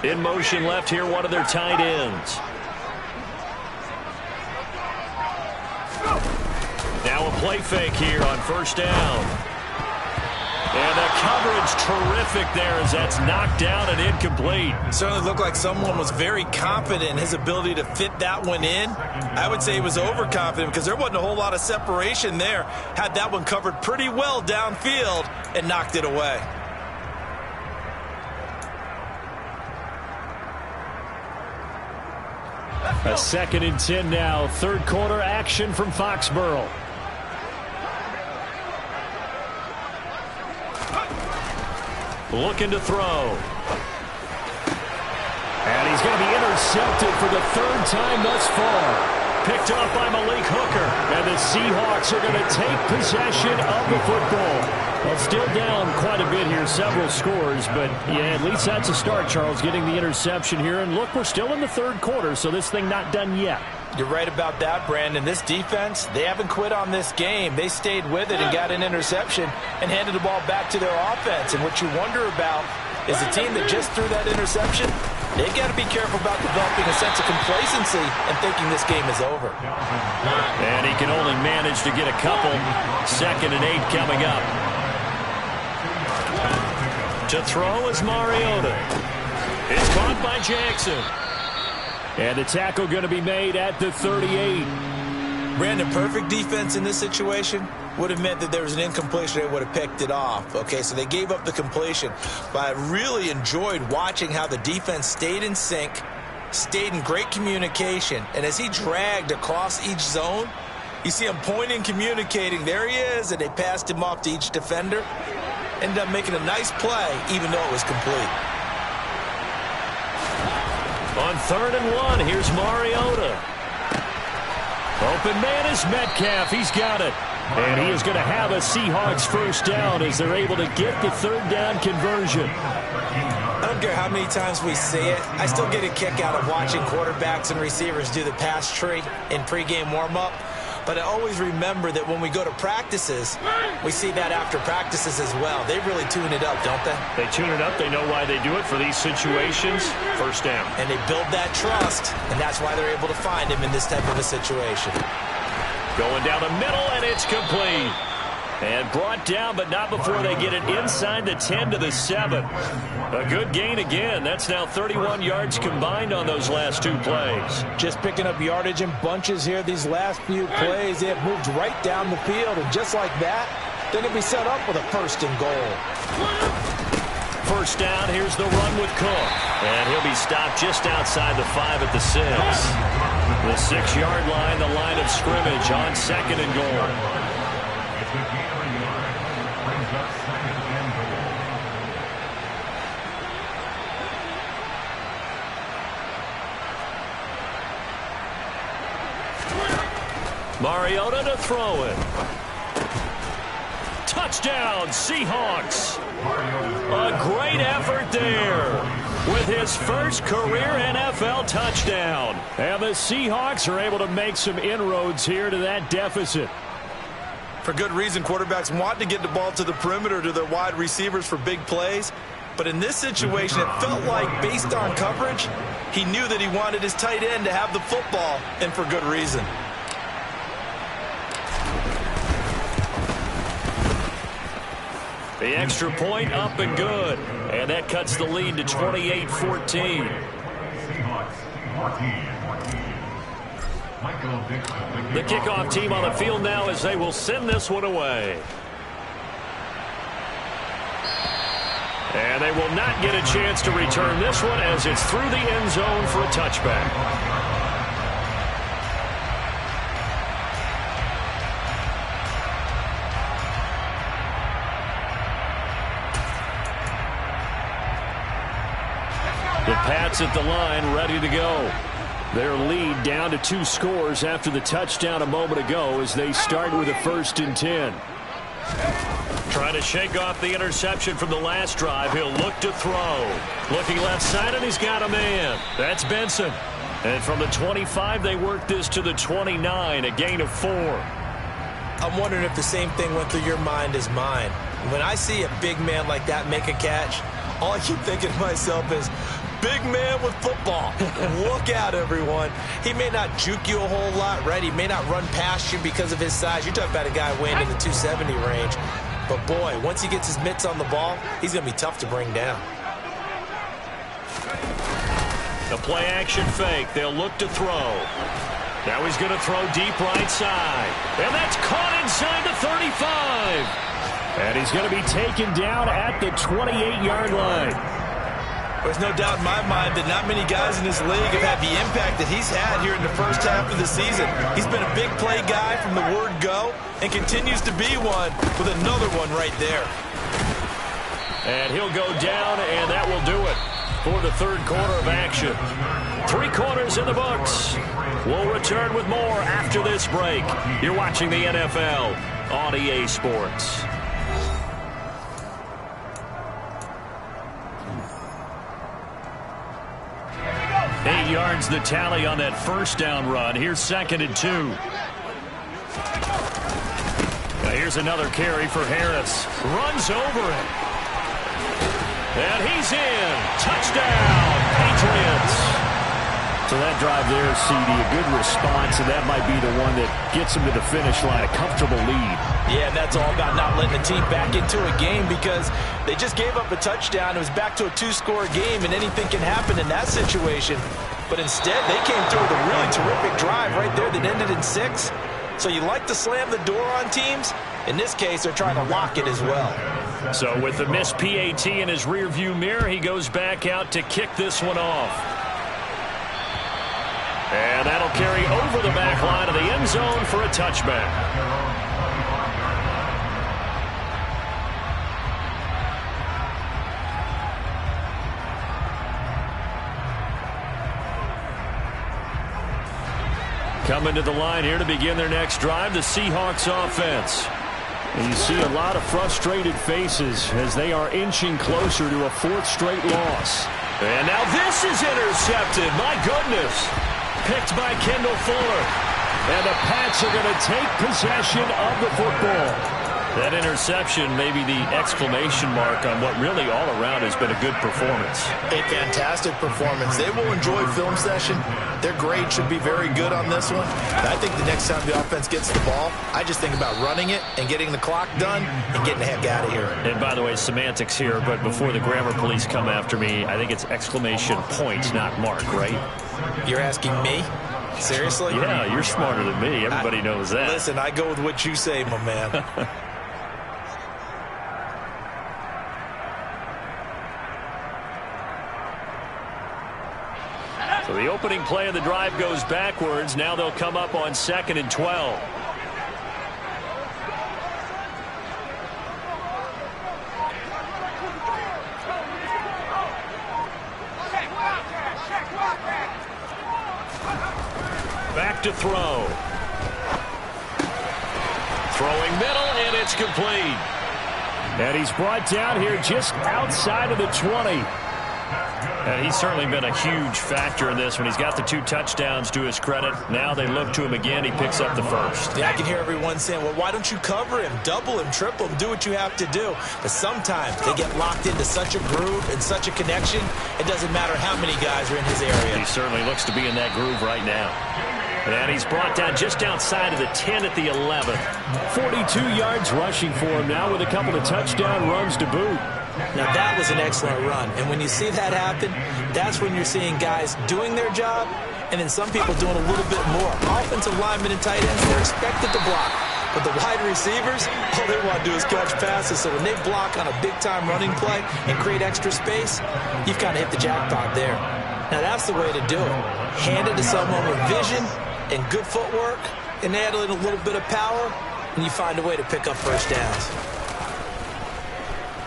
In motion left here, one of their tight ends. Now a play fake here on first down. And the coverage terrific there as that's knocked down and incomplete. Certainly looked like someone was very confident in his ability to fit that one in. I would say he was overconfident because there wasn't a whole lot of separation there. Had that one covered pretty well downfield and knocked it away. A second and 10 now. Third quarter action from Foxborough. Looking to throw. And he's going to be intercepted for the third time thus far. Picked off by Malik Hooker. And the Seahawks are going to take possession of the football. Well, still down quite a bit here, several scores. But, yeah, at least that's a start, Charles, getting the interception here. And, look, we're still in the third quarter, so this thing not done yet. You're right about that, Brandon. This defense, they haven't quit on this game. They stayed with it and got an interception and handed the ball back to their offense. And what you wonder about is a team that just threw that interception, they got to be careful about developing a sense of complacency and thinking this game is over. And he can only manage to get a couple. Second and 8 coming up. To throw is Mariota. It's caught by Jackson. And the tackle going to be made at the 38. Brandon, perfect defense in this situation would have meant that there was an incompletion. They would have picked it off. Okay, so they gave up the completion. But I really enjoyed watching how the defense stayed in sync, stayed in great communication. And as he dragged across each zone, you see him pointing, communicating. There he is, and they passed him off to each defender. Ended up making a nice play, even though it was complete. On 3rd and 1, here's Mariota. Open man is Metcalf. He's got it. And he is going to have a Seahawks first down as they're able to get the third down conversion. I don't care how many times we see it. I still get a kick out of watching quarterbacks and receivers do the pass tree in pregame warm-up. But I always remember that when we go to practices, we see that after practices as well. They really tune it up, don't they? They tune it up. They know why they do it for these situations. First down. And they build that trust, and that's why they're able to find him in this type of a situation. Going down the middle, and it's complete. And brought down, but not before they get it inside the 10 to the 7. A good gain again. That's now 31 yards combined on those last two plays. Just picking up yardage in bunches here these last few plays. They have moved right down the field, and just like that, they're going to be set up with a 1st and goal. First down, here's the run with Cook. And he'll be stopped just outside the 5 at the 6. The 6-yard line, the line of scrimmage on 2nd and goal. Mariota to throw it. Touchdown, Seahawks. A great effort there with his first career NFL touchdown. And the Seahawks are able to make some inroads here to that deficit. For good reason, quarterbacks want to get the ball to the perimeter to their wide receivers for big plays. But in this situation, it felt like, based on coverage, he knew that he wanted his tight end to have the football, and for good reason. The extra point up and good. And that cuts the lead to 28-14. The kickoff team on the field now as they will send this one away. And they will not get a chance to return this one as it's through the end zone for a touchback. The Pats at the line, ready to go. Their lead down to 2 scores after the touchdown a moment ago as they start with a 1st and 10. Trying to shake off the interception from the last drive. He'll look to throw. Looking left side, and he's got a man. That's Benson. And from the 25, they work this to the 29, a gain of 4. I'm wondering if the same thing went through your mind as mine. When I see a big man like that make a catch, all I keep thinking to myself is, big man with football. Look out, everyone. He may not juke you a whole lot, right? He may not run past you because of his size. You're talking about a guy weighing in the 270 range. But, boy, once he gets his mitts on the ball, he's going to be tough to bring down. The play-action fake. They'll look to throw. Now he's going to throw deep right side. And that's caught inside the 35. And he's going to be taken down at the 28-yard line. There's no doubt in my mind that not many guys in this league have had the impact that he's had here in the first half of the season. He's been a big play guy from the word go and continues to be one with another one right there. And he'll go down, and that will do it for the 3rd quarter of action. 3 quarters in the books. We'll return with more after this break. You're watching the NFL on EA Sports. 8 yards the tally on that first down run. Here's 2nd and 2. Now here's another carry for Harris. Runs over it. And he's in. Touchdown, Patriots. So that drive there, CD, a good response, and that might be the one that gets him to the finish line, a comfortable lead. Yeah, and that's all about not letting the team back into a game because they just gave up a touchdown. It was back to a 2-score game, and anything can happen in that situation. But instead, they came through with a really terrific drive right there that ended in 6. So you like to slam the door on teams. In this case, they're trying to lock it as well. So with the missed PAT in his rearview mirror, he goes back out to kick this one off. And that'll carry over the back line of the end zone for a touchback. Coming to the line here to begin their next drive, the Seahawks offense. And you see a lot of frustrated faces as they are inching closer to a 4th straight loss. And now this is intercepted. My goodness. Picked by Kendall Fuller. And the Pats are going to take possession of the football. That interception may be the exclamation mark on what really all around has been a good performance. A fantastic performance. They will enjoy film session. Their grade should be very good on this one. I think the next time the offense gets the ball, I just think about running it and getting the clock done and getting the heck out of here. And by the way, semantics here, but before the grammar police come after me, I think it's exclamation point, not mark, right? You're asking me? Seriously? Yeah, you're smarter than me. Everybody knows that. Listen, I go with what you say, my man. So the opening play of the drive goes backwards. Now they'll come up on 2nd and 12. Back to throw. Throwing middle, and it's complete. And he's brought down here just outside of the 20. And he's certainly been a huge factor in this when he's got the 2 touchdowns to his credit. Now they look to him again. He picks up the first. Yeah, I can hear everyone saying, well, why don't you cover him, double him, triple him, do what you have to do. But sometimes they get locked into such a groove and such a connection, it doesn't matter how many guys are in his area. He certainly looks to be in that groove right now. And he's brought down just outside of the 10 at the 11. 42 yards rushing for him now with a couple of touchdown runs to boot. Now, that was an excellent run. And when you see that happen, that's when you're seeing guys doing their job and then some people doing a little bit more. Offensive linemen and tight ends, they're expected to block. But the wide receivers, all they want to do is catch passes. So when they block on a big-time running play and create extra space, you've kind of hit the jackpot there. Now, that's the way to do it. Hand it to someone with vision and good footwork and add in a little bit of power, and you find a way to pick up first downs.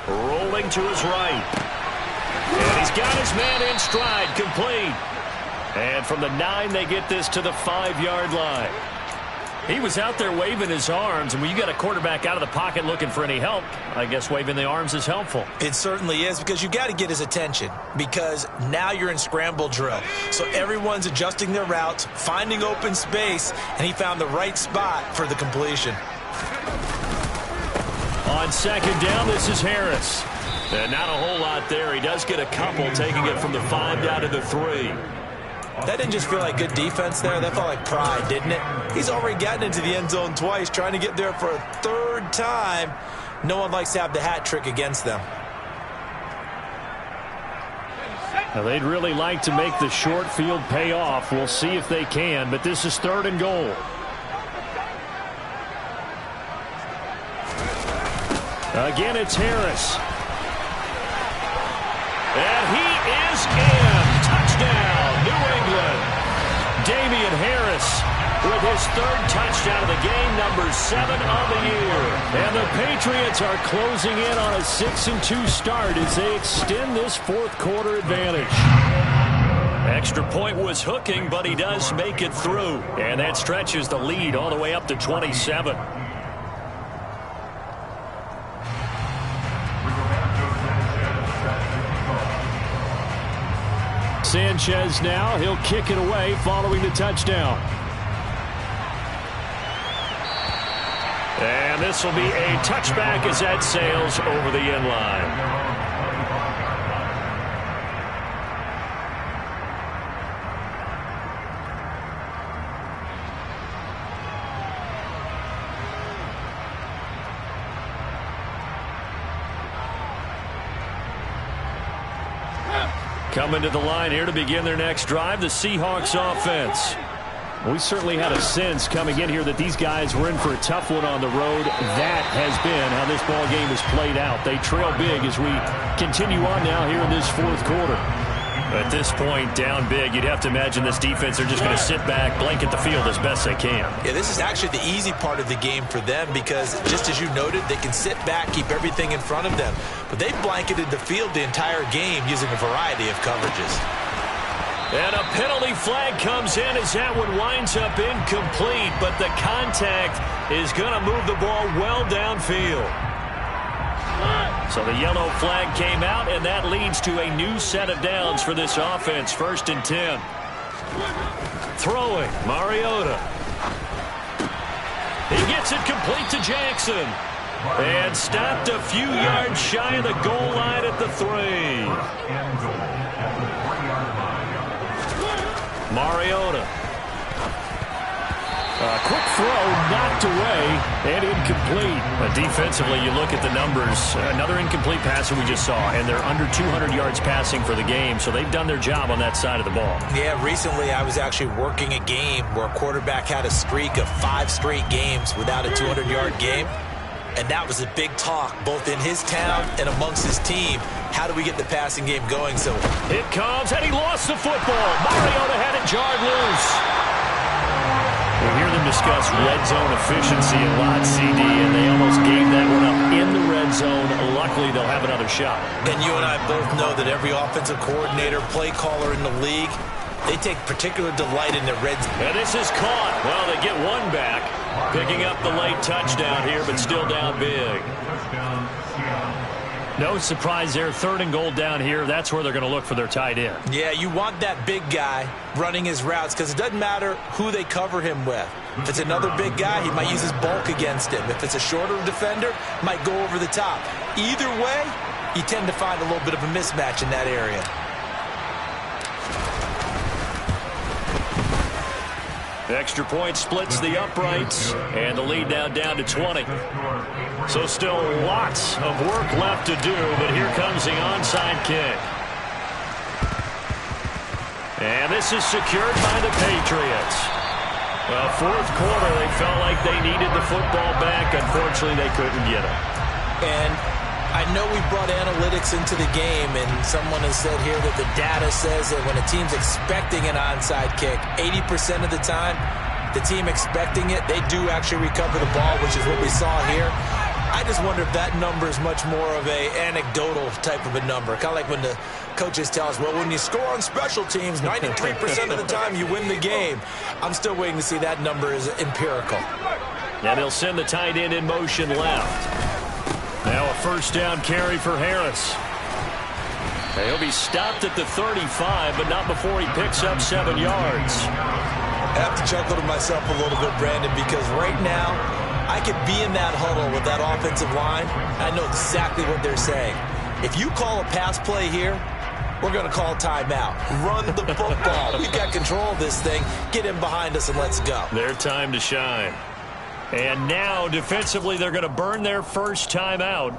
Rolling to his right. And he's got his man in stride, complete. And from the 9, they get this to the 5-yard line. He was out there waving his arms, and when you got a quarterback out of the pocket looking for any help, I guess waving the arms is helpful. It certainly is, because you got to get his attention, because now you're in scramble drill. So everyone's adjusting their routes, finding open space, and he found the right spot for the completion. On 2nd down, this is Harris. And not a whole lot there. He does get a couple, taking it from the 5 down to the 3. That didn't just feel like good defense there. That felt like pride, didn't it? He's already gotten into the end zone twice, trying to get there for a 3rd time. No one likes to have the hat trick against them. Now, they'd really like to make the short field pay off. We'll see if they can, but this is 3rd and goal. Again, it's Harris. And he is in. Touchdown, New England. Damian Harris with his 3rd touchdown of the game, number 7 of the year. And the Patriots are closing in on a 6-2 start as they extend this 4th quarter advantage. Extra point was hooking, but he does make it through. And that stretches the lead all the way up to 27. Sanchez now, he'll kick it away following the touchdown. And this will be a touchback as that sails over the end line. Coming to the line here to begin their next drive, the Seahawks offense. We certainly had a sense coming in here that these guys were in for a tough one on the road. That has been how this ball game has played out. They trail big as we continue on now here in this 4th quarter. At this point, down big, you'd have to imagine this defense are just going to sit back, blanket the field as best they can. Yeah, this is actually the easy part of the game for them because, just as you noted, they can sit back, keep everything in front of them. But they've blanketed the field the entire game using a variety of coverages. And a penalty flag comes in as that one winds up incomplete, but the contact is going to move the ball well downfield. So the yellow flag came out, and that leads to a new set of downs for this offense. 1st and 10. Throwing, Mariota. He gets it complete to Jackson. And stopped a few yards shy of the goal line at the 3. Mariota. A quick throw knocked away and incomplete. But defensively, you look at the numbers. Another incomplete pass that we just saw, and they're under 200 yards passing for the game, so they've done their job on that side of the ball. Yeah, recently I was actually working a game where a quarterback had a streak of 5 straight games without a 200-yard game. And that was a big talk, both in his town and amongst his team. How do we get the passing game going? So it comes, and he lost the football. Mariota had it jarred loose. We hear them discuss red zone efficiency a lot, CD, and they almost gave that one up in the red zone. Luckily, they'll have another shot. And you and I both know that every offensive coordinator, play caller in the league, they take particular delight in the red zone. And this is caught. Well, they get one back. Picking up the late touchdown here, but still down big. No surprise there. 3rd and goal down here. That's where they're going to look for their tight end. Yeah, you want that big guy running his routes because it doesn't matter who they cover him with. If it's another big guy, he might use his bulk against him. If it's a shorter defender, might go over the top. Either way, you tend to find a little bit of a mismatch in that area. Extra point splits the uprights, and the lead now down to 20. So still lots of work left to do, but here comes the onside kick. And this is secured by the Patriots. Well, 4th quarter, they felt like they needed the football back. Unfortunately, they couldn't get it. And I know we brought analytics into the game, and someone has said here that the data says that when a team's expecting an onside kick, 80% of the time, the team expecting it, they do actually recover the ball, which is what we saw here. I just wonder if that number is much more of a anecdotal type of a number. Kind of like when the coaches tell us, well, when you score on special teams, 93% of the time you win the game. I'm still waiting to see that number is empirical. Now they'll send the tight end in motion left. Now a 1st down carry for Harris. He'll be stopped at the 35, but not before he picks up 7 yards. I have to chuckle to myself a little bit, Brandon, because right now I could be in that huddle with that offensive line. I know exactly what they're saying. If you call a pass play here, we're going to call timeout. Run the football. We've got control of this thing. Get in behind us and let's go. Their time to shine. And now, defensively, they're going to burn their first timeout.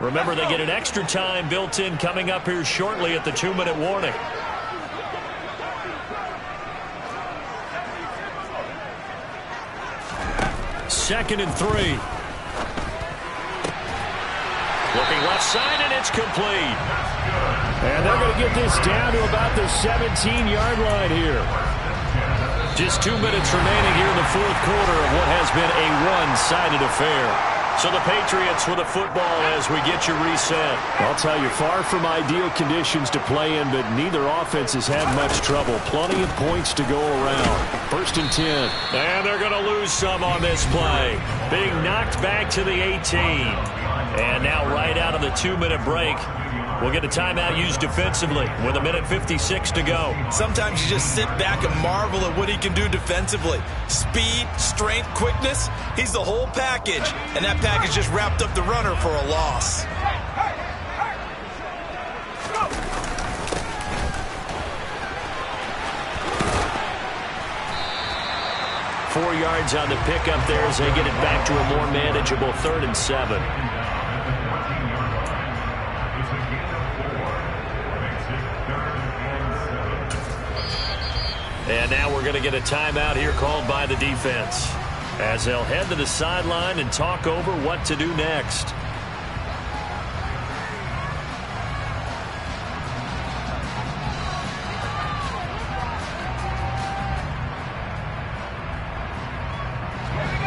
Remember, they get an extra time built in coming up here shortly at the 2-minute warning. Second and 3. Looking left side, and it's complete. And they're going to get this down to about the 17-yard line here. Just 2 minutes remaining here in the 4th quarter of what has been a one-sided affair. So the Patriots with the football as we get you reset. I'll tell you, far from ideal conditions to play in, but neither offense has had much trouble. Plenty of points to go around. 1st and 10. And they're going to lose some on this play. Being knocked back to the 18. And now right out of the 2-minute break, we'll get a timeout used defensively with 1:56 to go. Sometimes you just sit back and marvel at what he can do defensively. Speed, strength, quickness, he's the whole package. And that package just wrapped up the runner for a loss. 4 yards on the pickup there as they get it back to a more manageable 3rd and 7. And now we're going to get a timeout here called by the defense as they'll head to the sideline and talk over what to do next.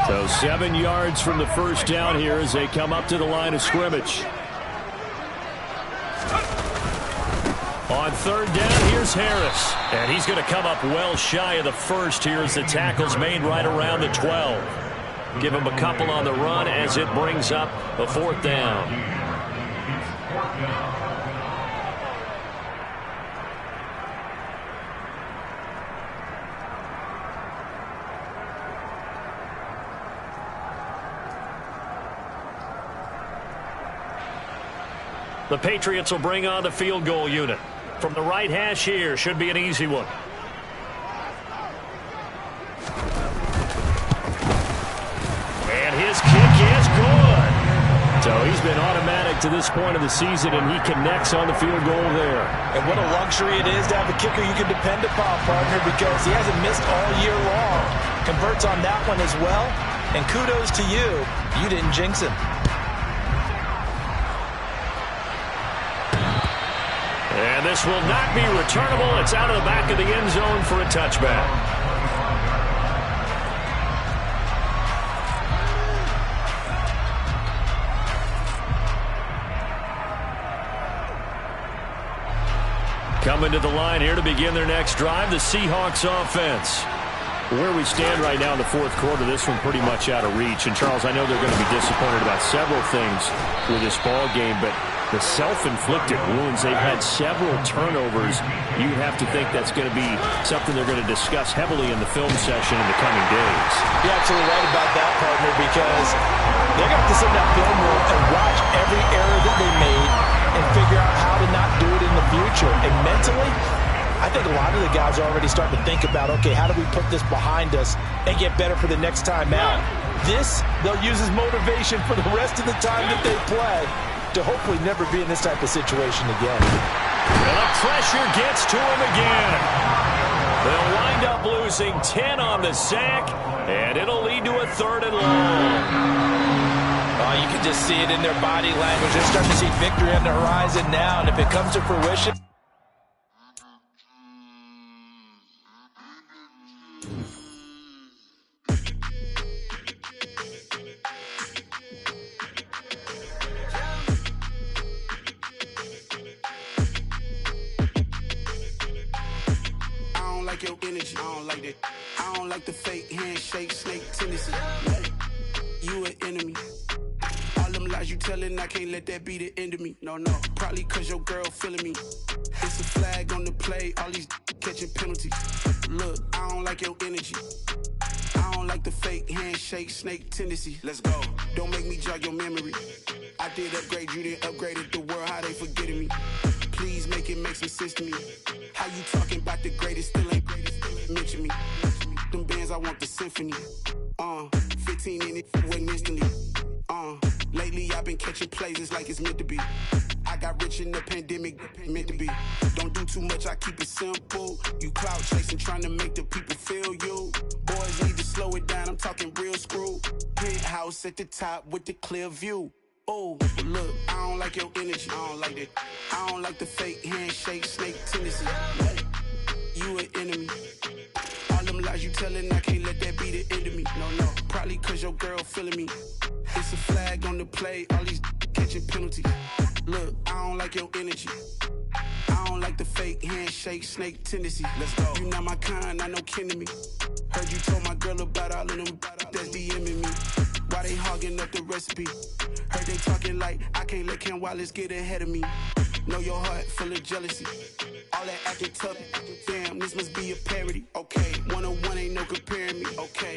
So 7 yards from the first down here as they come up to the line of scrimmage. On 3rd down, here's Harris. And he's going to come up well shy of the first here as the tackle's made right around the 12. Give him a couple on the run as it brings up a 4th down. The Patriots will bring on the field goal unit. From the right hash here, should be an easy one. And his kick is good. So he's been automatic to this point of the season, and he connects on the field goal there. And what a luxury it is to have a kicker you can depend upon, partner, because he hasn't missed all year long. Converts on that one as well. And kudos to you. You didn't jinx him. And this will not be returnable. It's out of the back of the end zone for a touchback. Coming to the line here to begin their next drive, the Seahawks offense. Where we stand right now in the fourth quarter, this one pretty much out of reach. And, Charles, I know they're going to be disappointed about several things with this ball game, but the self-inflicted wounds, they've had several turnovers. You have to think that's going to be something they're going to discuss heavily in the film session in the coming days. You're absolutely right about that, partner, because they're going to have to sit in that film room and watch every error that they made and figure out how to not do it in the future. And mentally, I think a lot of the guys are already starting to think about, okay, how do we put this behind us and get better for the next time out? This, they'll use as motivation for the rest of the time that they play to hopefully never be in this type of situation again. And the pressure gets to him again. They'll wind up losing 10 on the sack, and it'll lead to a 3rd and long. Oh, you can just see it in their body language. They're starting to see victory on the horizon now, and if it comes to fruition, I don't like your energy. I don't like that. I don't like the fake handshake, snake tendency. You an enemy. All them lies you telling, I can't let that be the end of me. No, probably cause your girl feeling me. It's a flag on the play, all these catching penalties. Look, I don't like your energy. I don't like the fake handshake, snake tendency. Let's go. Don't make me jog your memory. I did upgrade, you didn't upgrade it. The world, how they forgetting me. Please make it make some sense to me. How you talking about the greatest, still ain't greatest, mention me. Them bands, I want the symphony. 15 in it, wasn't instantly. Lately I've been catching plays, it's like it's meant to be. I got rich in the pandemic, meant to be. Don't do too much, I keep it simple. You clout chasing, trying to make the people feel you. Boys need to slow it down, I'm talking real screw. Penthouse at the top with the clear view. Oh, look, I don't like your energy, I don't like that. I don't like the fake handshake, snake tendency. You an enemy. All them lies you telling, I can't let that be the end of me. No, probably cause your girl feeling me. It's a flag on the play, all these catching penalties. Look, I don't like your energy. I don't like the fake handshake, snake tendency. Let's go. You not my kind, I know kin to me. Heard you told my girl about all of them that's DMing me. Why they hogging up the recipe? Heard they talking like I can't let Ken Wallace get ahead of me. Know your heart full of jealousy. All that acting tough, damn, this must be a parody. Okay, 101 ain't no comparing me. Okay.